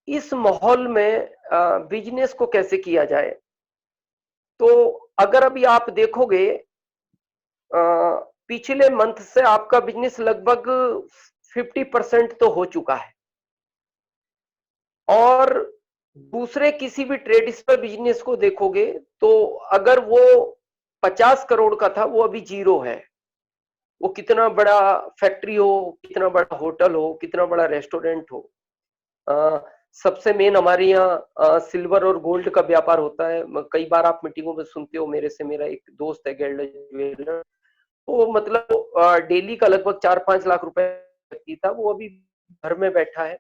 इस माहौल में बिजनेस को कैसे किया जाए? तो अगर अभी आप देखोगे पिछले मंथ से आपका बिजनेस लगभग 50% तो हो चुका है और दूसरे किसी भी ट्रेडिशनल बिजनेस को देखोगे तो अगर वो 50 करोड़ का था वो अभी जीरो है। वो कितना बड़ा फैक्ट्री हो, कितना बड़ा होटल हो, कितना बड़ा रेस्टोरेंट हो। अ, सबसे मेन हमारे यहाँ सिल्वर और गोल्ड का व्यापार होता है। कई बार आप मीटिंगों में सुनते हो मेरे से, मेरा एक दोस्त है गेल्ड ज्वेलर, वो मतलब डेली का लगभग 4-5 लाख रुपए की था, वो अभी घर में बैठा है।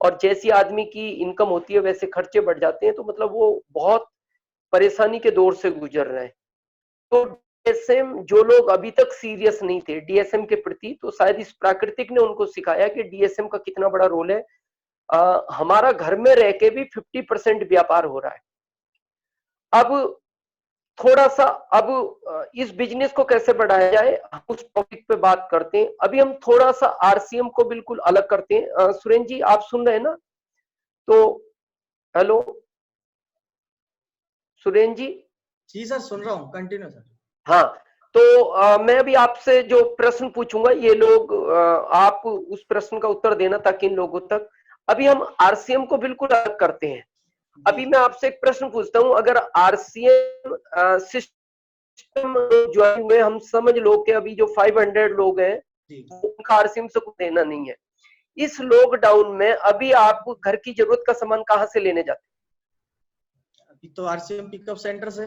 और जैसी आदमी की इनकम होती है वैसे खर्चे बढ़ जाते हैं, तो मतलब वो बहुत परेशानी के दौर से गुजर रहे हैं। तो डीएसएम, जो लोग अभी तक सीरियस नहीं थे डीएसएम के प्रति, तो शायद इस प्राकृतिक ने उनको सिखाया कि डीएसएम का कितना बड़ा रोल है। हमारा घर में रह के भी 50% व्यापार हो रहा है। अब थोड़ा सा अब इस बिजनेस को कैसे बढ़ाया जाए, हम उस टॉपिक पे बात करते हैं। अभी हम थोड़ा सा आरसीएम को बिल्कुल अलग करते हैं। सुरेंद्र जी आप सुन रहे हैं ना? तो हेलो सुरेंद्र जी। जी सर, सुन रहा हूँ, कंटिन्यू सर। हाँ, तो मैं अभी आपसे जो प्रश्न पूछूंगा ये लोग आप उस प्रश्न का उत्तर देना ताकि इन लोगों तक। अभी हम आरसीएम को बिल्कुल अलग करते हैं। जी अभी मैं आपसे एक प्रश्न पूछता हूं, अगर आरसीएम सिस्टम ज्वाइन में हम समझ लो कि अभी जो 500 लोग हैं जी। उनका आरसीएम से कुछ देना नहीं है, इस लॉकडाउन में अभी आप घर की जरूरत का सामान कहां से लेने जाते? अभी तो आरसीएम पिकअप सेंटर से,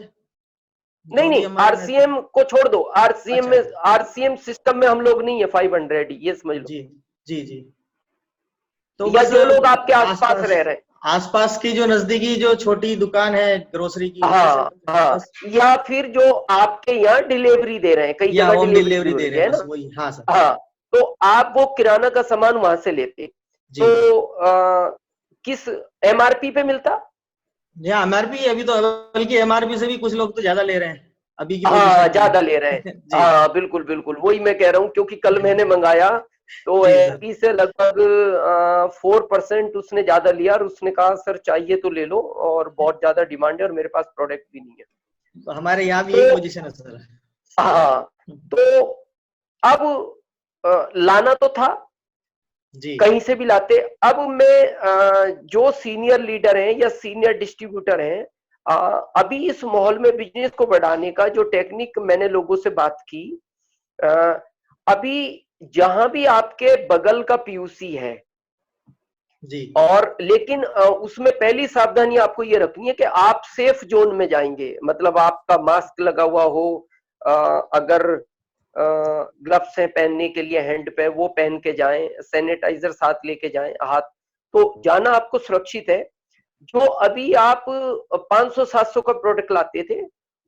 नहीं जो भी नहीं, हमारे आरसीएम को छोड़ दो, आरसीएम अच्छा। में, आरसीएम सिस्टम में हम लोग नहीं है 500, ये समझ लो। जी जी जी। तो या बस जो लोग आपके आसपास आसपास, रह रहे हैं। आसपास की जो नजदीकी जो छोटी दुकान है ग्रोसरी की, उसी से हाँ हाँ, बस। या फिर जो आपके यहाँ डिलीवरी दे रहे हैं, कई या जगह होम डिलीवरी भी डिलीवरी हो दे रही रहे हैं, है बस ना। वही। हाँ सर। हाँ, तो आप वो किराना का सामान वहां से लेते, जी। तो किस एमआरपी पे मिलता? या एमआरपी अभी तो, बल्कि एमआरपी से भी कुछ लोग तो ज्यादा ले रहे हैं अभी की हाँ, पोजीशन ज्यादा ले रहे हैं। में। जी हाँ बिल्कुल बिल्कुल, वही मैं कह रहा हूँ, क्योंकि कल मैंने मंगाया तो जी सर। एमआरपी से लगभग 4% उसने ज्यादा लिया और उसने कहा सर चाहिए तो ले लो, और बहुत ज्यादा डिमांड है और मेरे पास प्रोडक्ट भी नहीं है। तो हमारे यहाँ भी यही तो पोजीशन है सर। हाँ, तो अब लाना तो था, जी कहीं से भी लाते। अब मैं जो सीनियर लीडर हैं या सीनियर डिस्ट्रीब्यूटर हैं, अभी इस माहौल में बिजनेस को बढ़ाने का जो टेक्निक मैंने लोगों से बात की, अ, अभी जहां भी आपके बगल का पीयूसी है, जी और लेकिन उसमें पहली सावधानी आपको ये रखनी है कि आप सेफ जोन में जाएंगे, मतलब आपका मास्क लगा हुआ हो, अगर ग्लव्स हैं पहनने के लिए हैंड पे वो पहन के जाएं, सैनिटाइजर साथ लेके जाएं, हाथ, तो जाना आपको सुरक्षित है। जो अभी आप 500-700 का प्रोडक्ट लाते थे,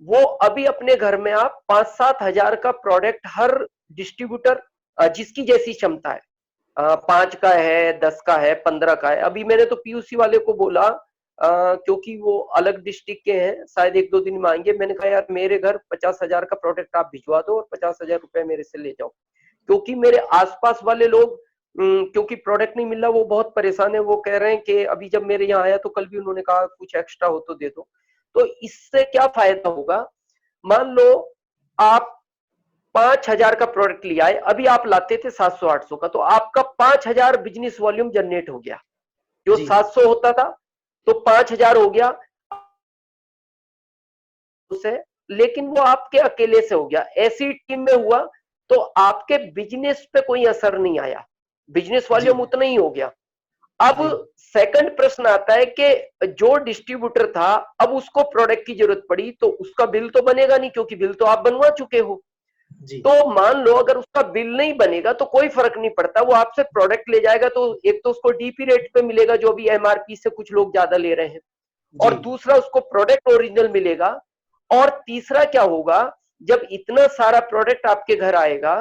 वो अभी अपने घर में आप 5-7 हजार का प्रोडक्ट हर डिस्ट्रीब्यूटर जिसकी जैसी क्षमता है, 5 का है, 10 का है, 15 का है। अभी मैंने तो पीयूसी वाले को बोला, क्योंकि वो अलग डिस्ट्रिक्ट के हैं, शायद 1-2 दिन में आएंगे, मैंने कहा यार मेरे घर 50 हजार का प्रोडक्ट आप भिजवा दो और 50 हजार रुपए मेरे से ले जाओ, क्योंकि मेरे आसपास वाले लोग क्योंकि प्रोडक्ट नहीं मिल रहा वो बहुत परेशान है। वो कह रहे हैं कि अभी जब मेरे यहाँ आया तो कल भी उन्होंने कहा कुछ एक्स्ट्रा हो तो दे दो। तो इससे क्या फायदा होगा, मान लो आप 5 हजार का प्रोडक्ट लिया है, अभी आप लाते थे 700-800 का, तो आपका 5 हजार बिजनेस वॉल्यूम जनरेट हो गया। जो जी 700 होता था तो 5 हजार हो गया उसे, लेकिन वो आपके अकेले से हो गया। ऐसी टीम में हुआ तो आपके बिजनेस पे कोई असर नहीं आया, बिजनेस जी वॉल्यूम उतना ही हो गया। अब जी सेकंड प्रश्न आता है कि जो डिस्ट्रीब्यूटर था अब उसको प्रोडक्ट की जरूरत पड़ी तो उसका बिल तो बनेगा नहीं, क्योंकि बिल तो आप बनवा चुके हो। जी तो मान लो अगर उसका बिल नहीं बनेगा तो कोई फर्क नहीं पड़ता, वो आपसे प्रोडक्ट ले जाएगा तो एक तो उसको डीपी रेट पे मिलेगा जो अभी एमआरपी से कुछ लोग ज्यादा ले रहे हैं, जी और दूसरा उसको प्रोडक्ट ओरिजिनल मिलेगा। और तीसरा क्या होगा, जब इतना सारा प्रोडक्ट आपके घर आएगा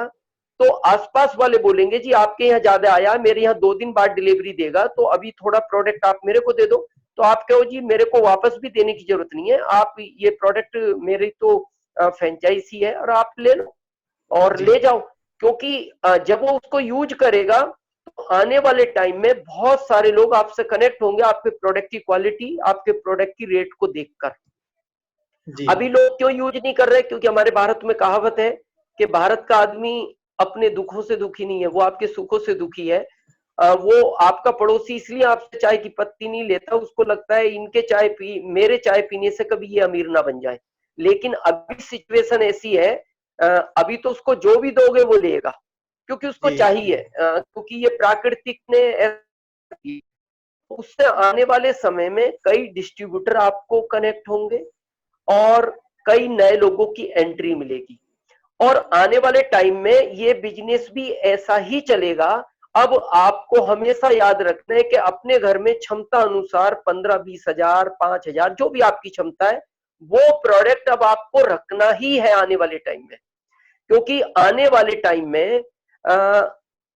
तो आसपास वाले बोलेंगे जी आपके यहाँ ज्यादा आया, मेरे यहाँ 2 दिन बाद डिलीवरी देगा, तो अभी थोड़ा प्रोडक्ट आप मेरे को दे दो। तो आप कहो जी मेरे को वापस भी देने की जरूरत नहीं है, आप ये प्रोडक्ट मेरी तो फ्रेंचाइजी है और आप ले लो और जी ले जाओ, क्योंकि जब वो उसको यूज करेगा तो आने वाले टाइम में बहुत सारे लोग आपसे कनेक्ट होंगे आपके प्रोडक्ट की क्वालिटी, आपके प्रोडक्ट की रेट को देखकर। जी अभी लोग क्यों यूज नहीं कर रहे? क्योंकि हमारे भारत में कहावत है कि भारत का आदमी अपने दुखों से दुखी नहीं है, वो आपके सुखों से दुखी है। वो आपका पड़ोसी इसलिए आपसे चाय की पत्ती नहीं लेता, उसको लगता है इनके मेरे चाय पीने से कभी ये अमीर ना बन जाए। लेकिन अभी सिचुएशन ऐसी है, अभी तो उसको जो भी दोगे वो लेगा, क्योंकि उसको जी चाहिए, क्योंकि ये प्राकृतिक ने ऐसा किया। तो उससे आने वाले समय में कई डिस्ट्रीब्यूटर आपको कनेक्ट होंगे और कई नए लोगों की एंट्री मिलेगी, और आने वाले टाइम में ये बिजनेस भी ऐसा ही चलेगा। अब आपको हमेशा याद रखना है कि अपने घर में क्षमता अनुसार 15-20 हजार, 5 हजार, जो भी आपकी क्षमता है, वो प्रोडक्ट अब आपको रखना ही है आने वाले टाइम में। क्योंकि आने वाले टाइम में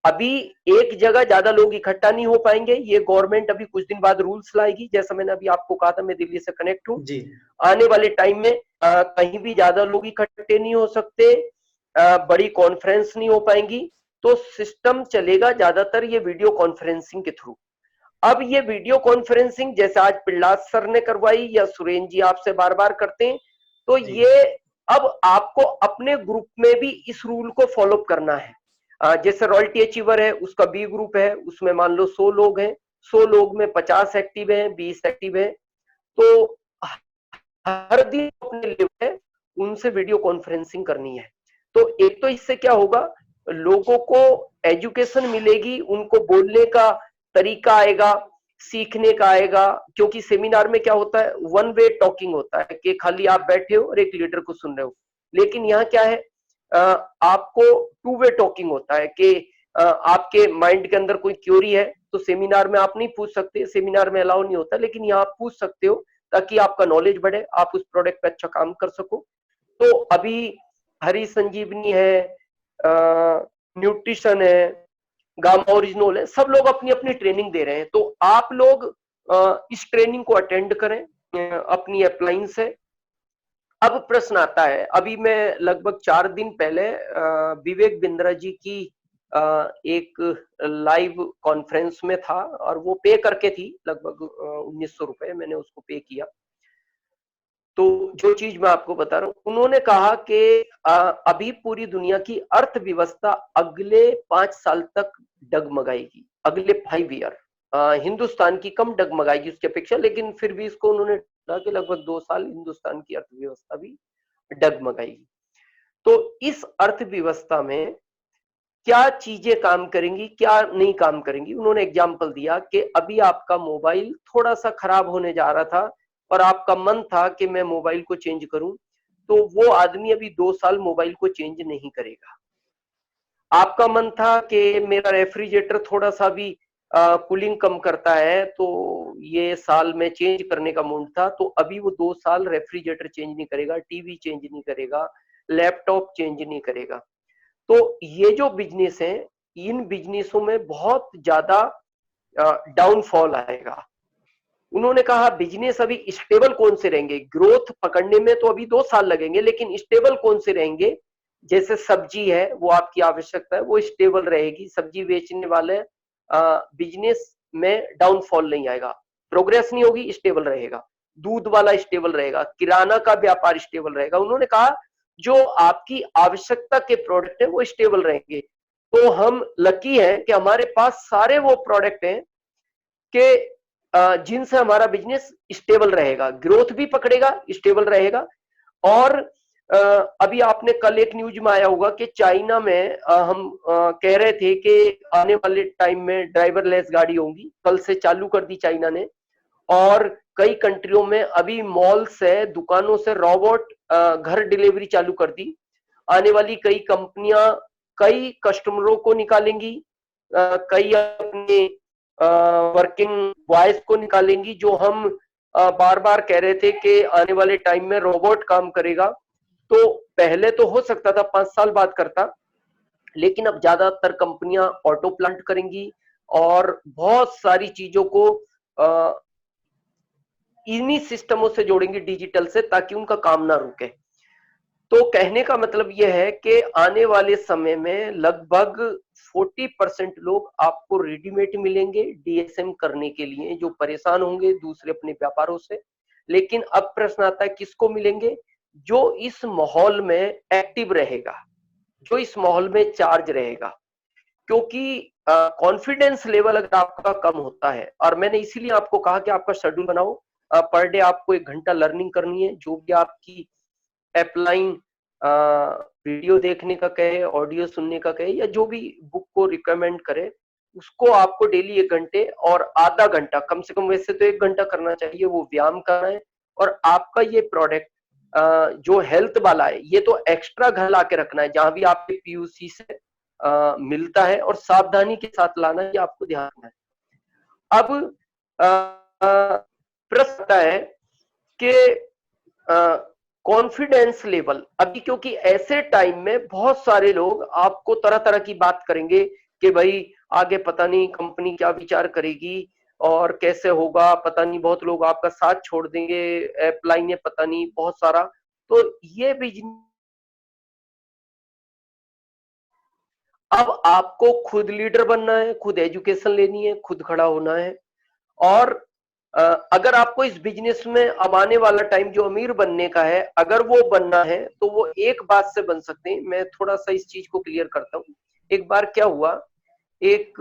अभी एक जगह ज्यादा लोग इकट्ठा नहीं हो पाएंगे। ये गवर्नमेंट अभी कुछ दिन बाद रूल्स लाएगी, जैसा मैंने अभी आपको कहा था, मैं दिल्ली से कनेक्ट हूं। जी आने वाले टाइम में कहीं भी ज्यादा लोग इकट्ठे नहीं हो सकते, बड़ी कॉन्फ्रेंस नहीं हो पाएंगी, तो सिस्टम चलेगा ज्यादातर ये वीडियो कॉन्फ्रेंसिंग के थ्रू। अब ये वीडियो कॉन्फ्रेंसिंग जैसे आज प्रहलाद सर ने करवाई या सुरेंद्र जी आपसे बार बार करते हैं, तो जी ये अब आपको अपने ग्रुप में भी इस रूल को फॉलो करना है। जैसे रॉयल्टी अचीवर है, उसका बी ग्रुप है, उसमें मान लो 100 लोग हैं, 100 लोग में 50 एक्टिव हैं, 20 एक्टिव हैं, तो हर दिन अपने लेवल पे उनसे वीडियो कॉन्फ्रेंसिंग करनी है। तो एक तो इससे क्या होगा, लोगों को एजुकेशन मिलेगी, उनको बोलने का तरीका आएगा, सीखने का आएगा। क्योंकि सेमिनार में क्या होता है, वन वे टॉकिंग होता है कि खाली आप बैठे हो और एक लीडर को सुन रहे हो। लेकिन यहाँ क्या है, आपको टू वे टॉकिंग होता है कि आपके माइंड के अंदर कोई क्यूरी है तो सेमिनार में आप नहीं पूछ सकते, सेमिनार में अलाउ नहीं होता, लेकिन यहाँ आप पूछ सकते हो ताकि आपका नॉलेज बढ़े, आप उस प्रोडक्ट पे अच्छा काम कर सको। तो अभी हरी संजीवनी है, न्यूट्रिशन है, गामा ओरिजिनल है, सब लोग अपनी अपनी ट्रेनिंग दे रहे हैं। तो आप लोग इस ट्रेनिंग को अटेंड करें, अपनी अप्लायंस है। अब प्रश्न आता है, अभी मैं लगभग 4 दिन पहले विवेक बिंद्रा जी की एक लाइव कॉन्फ्रेंस में था, और वो पे करके थी, लगभग 1900 रुपए मैंने उसको पे किया। तो जो चीज मैं आपको बता रहा हूं, उन्होंने कहा कि अभी पूरी दुनिया की अर्थव्यवस्था अगले 5 साल तक डगमगाएगी, अगले 5 ईयर। हिंदुस्तान की कम डगमगाएगी उसकी अपेक्षा, लेकिन फिर भी इसको उन्होंने कहा कि लगभग 2 साल हिंदुस्तान की अर्थव्यवस्था भी डगमगाएगी। तो इस अर्थव्यवस्था में क्या चीजें काम करेंगी, क्या नहीं काम करेंगी, उन्होंने एग्जाम्पल दिया कि अभी आपका मोबाइल थोड़ा सा खराब होने जा रहा था और आपका मन था कि मैं मोबाइल को चेंज करूं, तो वो आदमी अभी 2 साल मोबाइल को चेंज नहीं करेगा। आपका मन था कि मेरा रेफ्रिजरेटर थोड़ा सा भी कूलिंग कम करता है, तो ये साल में चेंज करने का मूड था, तो अभी वो 2 साल रेफ्रिजरेटर चेंज नहीं करेगा, टीवी चेंज नहीं करेगा, लैपटॉप चेंज नहीं करेगा। तो ये जो बिजनेस है, इन बिजनेसों में बहुत ज्यादा डाउनफॉल आएगा। उन्होंने कहा बिजनेस अभी स्टेबल कौन से रहेंगे, ग्रोथ पकड़ने में तो अभी 2 साल लगेंगे, लेकिन स्टेबल कौन से रहेंगे? जैसे सब्जी है, वो आपकी आवश्यकता है, वो स्टेबल रहेगी, सब्जी बेचने वाले बिजनेस में डाउनफॉल नहीं आएगा, प्रोग्रेस नहीं होगी, स्टेबल रहेगा। दूध वाला स्टेबल रहेगा, किराना का व्यापार स्टेबल रहेगा। उन्होंने कहा जो आपकी आवश्यकता के प्रोडक्ट है वो स्टेबल रहेंगे। तो हम लकी हैं कि हमारे पास सारे वो प्रोडक्ट हैं कि जिनसे हमारा बिजनेस स्टेबल रहेगा, ग्रोथ भी पकड़ेगा, स्टेबल रहेगा। और अभी आपने कल एक न्यूज में आया होगा कि चाइना में हम कह रहे थे कि आने वाले टाइम में ड्राइवरलेस गाड़ी होंगी, कल से चालू कर दी चाइना ने। और कई कंट्रियों में अभी मॉल से, दुकानों से रोबोट घर डिलीवरी चालू कर दी। आने वाली कई कंपनियां कई कस्टमरों को निकालेंगी, कई अपने वर्किंग बॉयज को निकालेंगी, जो हम बार बार कह रहे थे कि आने वाले टाइम में रोबोट काम करेगा। तो पहले तो हो सकता था 5 साल बाद करता, लेकिन अब ज्यादातर कंपनियां ऑटो प्लांट करेंगी और बहुत सारी चीजों को इन्हीं सिस्टमों से जोड़ेंगी डिजिटल से, ताकि उनका काम ना रुके। तो कहने का मतलब यह है कि आने वाले समय में लगभग 40% लोग आपको रेडीमेड मिलेंगे डीएसएम करने के लिए, जो परेशान होंगे दूसरे अपने व्यापारों से। लेकिन अब प्रश्न आता है किसको मिलेंगे? जो इस माहौल में एक्टिव रहेगा, जो इस माहौल में चार्ज रहेगा। क्योंकि कॉन्फिडेंस लेवल अगर आपका कम होता है, और मैंने इसीलिए आपको कहा कि आपका शेड्यूल बनाओ, पर डे आपको 1 घंटा लर्निंग करनी है, जो भी आपकी अपलाइन वीडियो देखने का कहे, ऑडियो सुनने का कहे, या जो भी बुक को रिकमेंड करे, उसको आपको डेली 1 घंटे और आधा घंटा, कम से कम वैसे तो 1 घंटा करना चाहिए, वो व्यायाम करना है। और आपका ये प्रोडक्ट जो हेल्थ वाला है, ये तो एक्स्ट्रा घर ला के रखना है, जहां भी आपके पीयूसी से मिलता है, और सावधानी के साथ लाना है, ये आपको ध्यान रखना है। अब प्रश्न आता है कि कॉन्फिडेंस लेवल, अभी क्योंकि ऐसे टाइम में बहुत सारे लोग आपको तरह तरह की बात करेंगे कि भाई आगे पता नहीं कंपनी क्या विचार करेगी और कैसे होगा, पता नहीं, बहुत लोग आपका साथ छोड़ देंगे, अपलाइन है, पता नहीं, बहुत सारा। तो ये बिजनेस, अब आपको खुद लीडर बनना है, खुद एजुकेशन लेनी है, खुद खड़ा होना है। और अगर आपको इस बिजनेस में अब आने वाला टाइम जो अमीर बनने का है, अगर वो बनना है तो वो एक बात से बन सकते हैं। मैं थोड़ा सा इस चीज को क्लियर करता हूँ। एक बार क्या हुआ, एक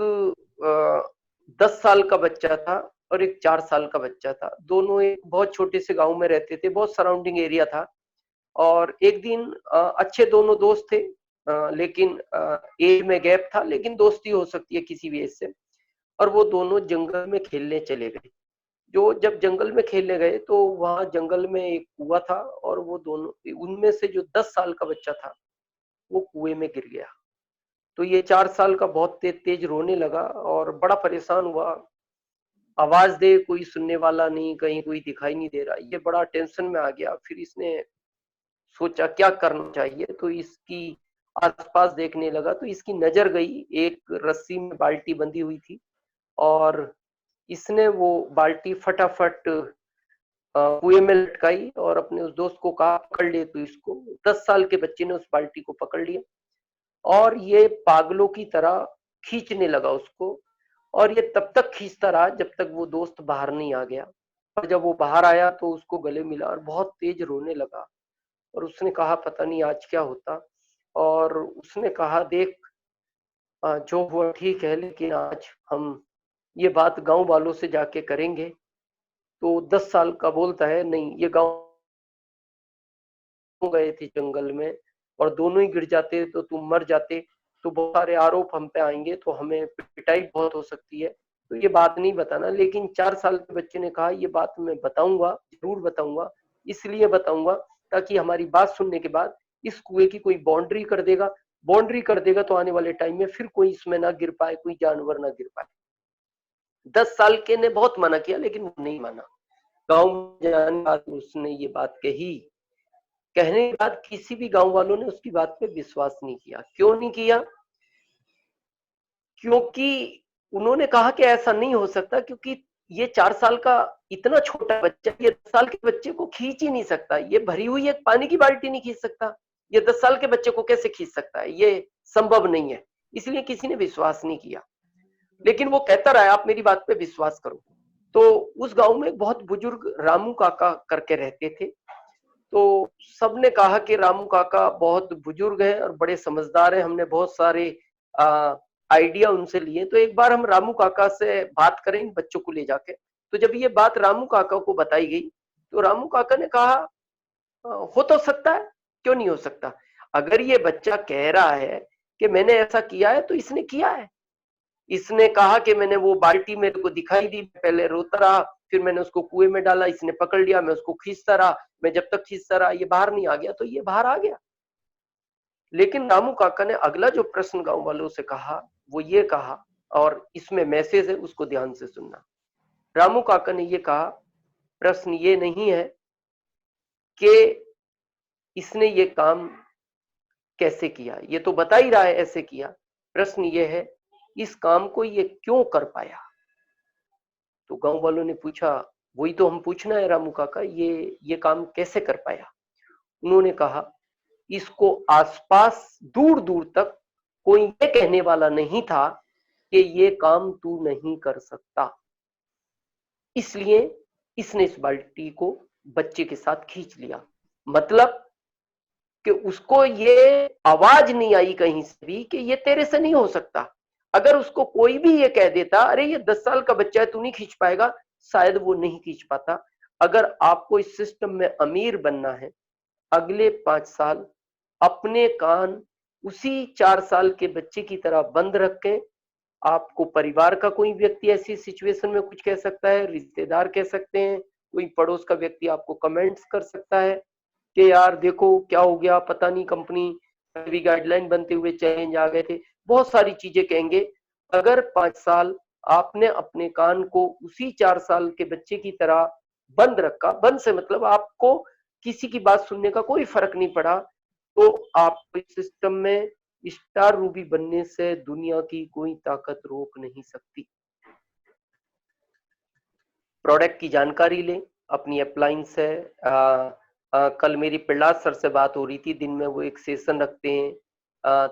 10 साल का बच्चा था और एक 4 साल का बच्चा था, दोनों एक बहुत छोटे से गांव में रहते थे, बहुत सराउंडिंग एरिया था। और एक दिन अच्छे दोनों दोस्त थे, लेकिन एज में गैप था, लेकिन दोस्ती हो सकती है किसी भी एज से। और वो दोनों जंगल में खेलने चले गए। जो जब जंगल में खेलने गए तो वहां जंगल में एक कुआं था, और वो दोनों, उनमें से जो 10 साल का बच्चा था वो कुएं में गिर गया। तो ये 4 साल का बहुत तेज तेज रोने लगा और बड़ा परेशान हुआ। आवाज दे, कोई सुनने वाला नहीं, कहीं कोई दिखाई नहीं दे रहा, ये बड़ा टेंशन में आ गया। फिर इसने सोचा क्या करना चाहिए, तो इसकी आसपास देखने लगा, तो इसकी नजर गई, एक रस्सी में बाल्टी बंधी हुई थी, और इसने वो बाल्टी फटाफट कुएं में लटकाई और अपने उस दोस्त को कहा पकड़ ले। तो इसको, 10 साल के बच्चे ने उस बाल्टी को पकड़ लिया और ये पागलों की तरह खींचने लगा उसको। और ये तब तक खींचता रहा जब तक वो दोस्त बाहर नहीं आ गया। और जब वो बाहर आया तो उसको गले मिला और बहुत तेज रोने लगा। और उसने कहा पता नहीं आज क्या होता। और उसने कहा देख, जो हुआ ठीक है, लेकिन आज हम ये बात गांव वालों से जाके करेंगे। तो 10 साल का बोलता है नहीं, ये गांव गए थे जंगल में और दोनों ही गिर जाते तो तुम मर जाते, तो बहुत सारे आरोप हम पे आएंगे, तो हमें पिटाई बहुत हो सकती है, तो ये बात नहीं बताना। लेकिन 4 साल के बच्चे ने कहा ये बात मैं बताऊंगा, जरूर बताऊंगा। इसलिए बताऊंगा ताकि हमारी बात सुनने के बाद इस कुएं की कोई बाउंड्री कर देगा, बाउंड्री कर देगा तो आने वाले टाइम में फिर कोई इसमें ना गिर पाए, कोई जानवर ना गिर पाए। 10 साल के ने बहुत मना किया लेकिन वो नहीं माना। गांव में जाने के बाद उसने ये बात कही। कहने के बाद किसी भी गांव वालों ने उसकी बात पे विश्वास नहीं किया। क्यों नहीं किया? क्योंकि उन्होंने कहा कि ऐसा नहीं हो सकता, क्योंकि ये 4 साल का इतना छोटा बच्चा ये 10 साल के बच्चे को खींच ही नहीं सकता। ये भरी हुई एक पानी की बाल्टी नहीं खींच सकता, ये 10 साल के बच्चे को कैसे खींच सकता है? ये संभव नहीं है। इसलिए किसी ने विश्वास नहीं किया। लेकिन वो कहता रहा आप मेरी बात पे विश्वास करो। तो उस गांव में एक बहुत बुजुर्ग रामू काका करके रहते थे। तो सबने कहा कि रामू काका बहुत बुजुर्ग है और बड़े समझदार है, हमने बहुत सारे आइडिया उनसे लिए, तो एक बार हम रामू काका से बात करें इन बच्चों को ले जाके। तो जब ये बात रामू काका को बताई गई तो रामू काका ने कहा हो तो सकता है, क्यों नहीं हो सकता? अगर ये बच्चा कह रहा है कि मैंने ऐसा किया है तो इसने किया है। इसने कहा कि मैंने वो बाल्टी मेरे को दिखाई दी, पहले रोता रहा, फिर मैंने उसको कुएं में डाला, इसने पकड़ लिया, मैं उसको खींचता रहा, मैं जब तक खींचता रहा ये बाहर नहीं आ गया, तो ये बाहर आ गया। लेकिन रामू काका ने अगला जो प्रश्न गांव वालों से कहा वो ये कहा, और इसमें मैसेज है, उसको ध्यान से सुनना। रामू काका ने ये कहा प्रश्न ये नहीं है कि इसने ये काम कैसे किया, ये तो बता ही रहा है ऐसे किया। प्रश्न ये है इस काम को ये क्यों कर पाया। तो गांव वालों ने पूछा वही तो हम पूछना है रामू काका, ये काम कैसे कर पाया। उन्होंने कहा इसको आसपास दूर दूर तक कोई ये कहने वाला नहीं था कि ये काम तू नहीं कर सकता। इसलिए इसने इस बाल्टी को बच्चे के साथ खींच लिया। मतलब कि उसको ये आवाज नहीं आई कहीं से भी कि ये तेरे से नहीं हो सकता। अगर उसको कोई भी ये कह देता अरे ये 10 साल का बच्चा है तू नहीं खींच पाएगा, शायद वो नहीं खींच पाता। अगर आपको इस सिस्टम में अमीर बनना है, अगले 5 साल अपने कान उसी 4 साल के बच्चे की तरह बंद रखें। आपको परिवार का कोई व्यक्ति ऐसी सिचुएशन में कुछ कह सकता है, रिश्तेदार कह सकते हैं, कोई पड़ोस का व्यक्ति आपको कमेंट्स कर सकता है कि यार देखो क्या हो गया, पता नहीं कंपनी भी गाइडलाइन बनते हुए चेंज आ गए थे, बहुत सारी चीजें कहेंगे। अगर 5 साल आपने अपने कान को उसी 4 साल के बच्चे की तरह बंद रखा, बंद से मतलब आपको किसी की बात सुनने का कोई फर्क नहीं पड़ा, तो आपको इस सिस्टम में स्टार रूबी बनने से दुनिया की कोई ताकत रोक नहीं सकती। प्रोडक्ट की जानकारी लें, अपनी अप्लायंस है। कल मेरी प्रहलाद सर से बात हो रही थी, दिन में वो एक सेशन रखते हैं,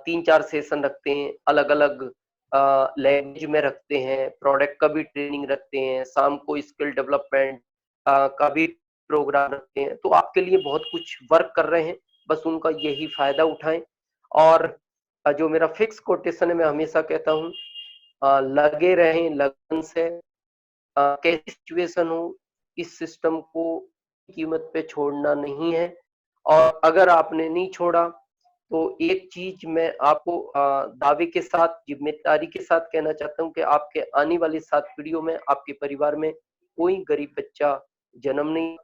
3-4 सेशन रखते हैं, अलग अलग लैंग्वेज में रखते हैं, प्रोडक्ट का भी ट्रेनिंग रखते हैं, शाम को स्किल डेवलपमेंट का भी प्रोग्राम रखते हैं। तो आपके लिए बहुत कुछ वर्क कर रहे हैं, बस उनका यही फायदा उठाएं। और जो मेरा फिक्स कोटेशन है, मैं हमेशा कहता हूँ लगे रहें लगन से, कैसी सिचुएशन हो, इस सिस्टम को कीमत पे छोड़ना नहीं है। और अगर आपने नहीं छोड़ा तो एक चीज मैं आपको दावे के साथ, जिम्मेदारी के साथ कहना चाहता हूँ कि आपके आने वाली 7 पीढ़ियों में आपके परिवार में कोई गरीब बच्चा जन्म नहीं